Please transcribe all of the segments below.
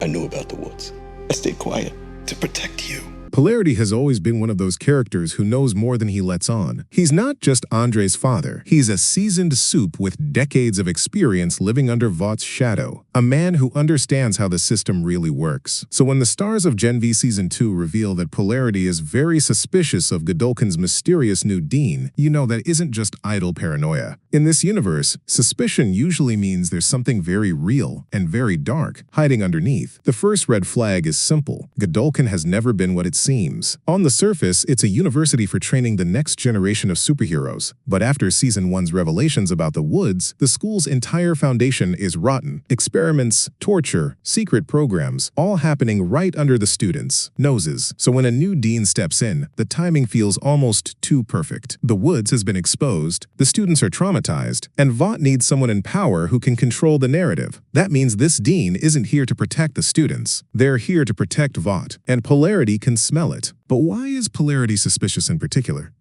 I knew about the woods. I stayed quiet to protect you. Polarity has always been one of those characters who knows more than he lets on. He's not just Andre's father. He's a seasoned supe with decades of experience living under Vought's shadow, a man who understands how the system really works. So when the stars of Gen V Season 2 reveal that Polarity is very suspicious of Godolkin's mysterious new dean, you know that isn't just idle paranoia. In this universe, suspicion usually means there's something very real and very dark hiding underneath. The first red flag is simple. Godolkin has never been what it seems. On the surface, it's a university for training the next generation of superheroes. But after Season 1's revelations about the woods, the school's entire foundation is rotten. Experiments, torture, secret programs, all happening right under the students' noses. So when a new dean steps in, the timing feels almost too perfect. The woods has been exposed, the students are traumatized, and Vought needs someone in power who can control the narrative. That means this dean isn't here to protect the students. They're here to protect Vought, and Polarity can smell it. But why is Polarity suspicious in particular?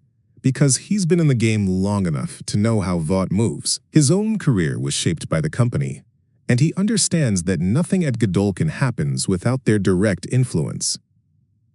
Because he's been in the game long enough to know how Vought moves. His own career was shaped by the company, and he understands that nothing at Godolkin happens without their direct influence.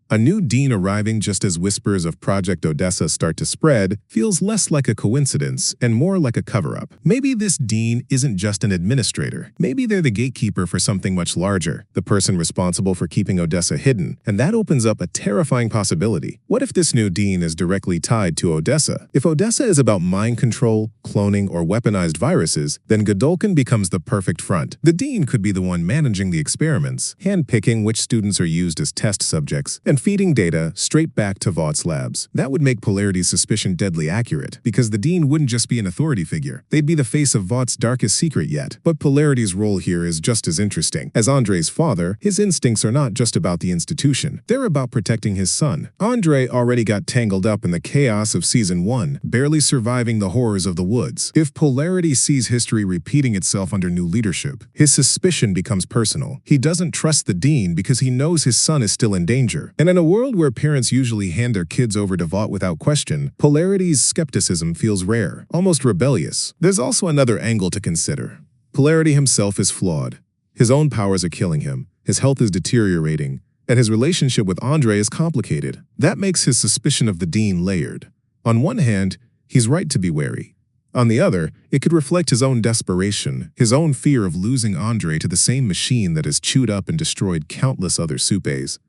A new dean arriving just as whispers of Project Odessa start to spread feels less like a coincidence and more like a cover-up. Maybe this dean isn't just an administrator. Maybe they're the gatekeeper for something much larger, the person responsible for keeping Odessa hidden, and that opens up a terrifying possibility. What if this new dean is directly tied to Odessa? If Odessa is about mind control, cloning, or weaponized viruses, then Godolkin becomes the perfect front. The dean could be the one managing the experiments, handpicking which students are used as test subjects, and feeding data straight back to Vought's labs. That would make Polarity's suspicion deadly accurate, because the dean wouldn't just be an authority figure. They'd be the face of Vought's darkest secret yet. But Polarity's role here is just as interesting. As Andre's father, his instincts are not just about the institution. They're about protecting his son. Andre already got tangled up in the chaos of Season 1, barely surviving the horrors of the woods. If Polarity sees history repeating itself under new leadership, his suspicion becomes personal. He doesn't trust the dean because he knows his son is still in danger. And in a world where parents usually hand their kids over to Vought without question, Polarity's skepticism feels rare, almost rebellious. There's also another angle to consider. Polarity himself is flawed. His own powers are killing him, his health is deteriorating, and his relationship with Andre is complicated. That makes his suspicion of the dean layered. On one hand, he's right to be wary. On the other, it could reflect his own desperation, his own fear of losing Andre to the same machine that has chewed up and destroyed countless other supes.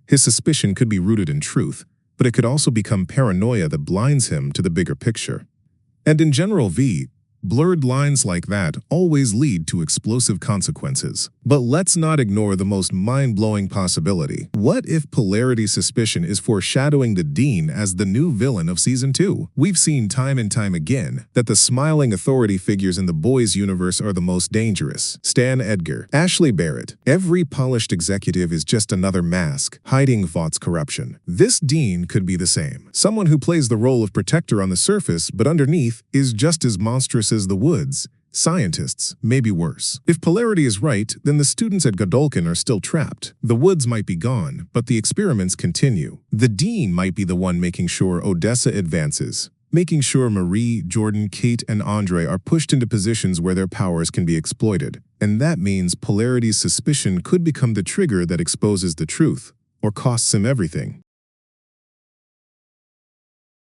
His suspicion could be rooted in truth, but it could also become paranoia that blinds him to the bigger picture. And in General V, blurred lines like that always lead to explosive consequences. But let's not ignore the most mind-blowing possibility. What if Polarity's suspicion is foreshadowing the dean as the new villain of Season 2? We've seen time and time again that the smiling authority figures in the boys' universe are the most dangerous. Stan Edgar, Ashley Barrett. Every polished executive is just another mask, hiding Vought's corruption. This dean could be the same. Someone who plays the role of protector on the surface, but underneath is just as monstrous as the woods. Scientists, maybe worse. If Polarity is right, then the students at Godolkin are still trapped. The woods might be gone, but the experiments continue. The dean might be the one making sure Odessa advances, making sure Marie, Jordan, Kate, and Andre are pushed into positions where their powers can be exploited. And that means Polarity's suspicion could become the trigger that exposes the truth, or costs him everything.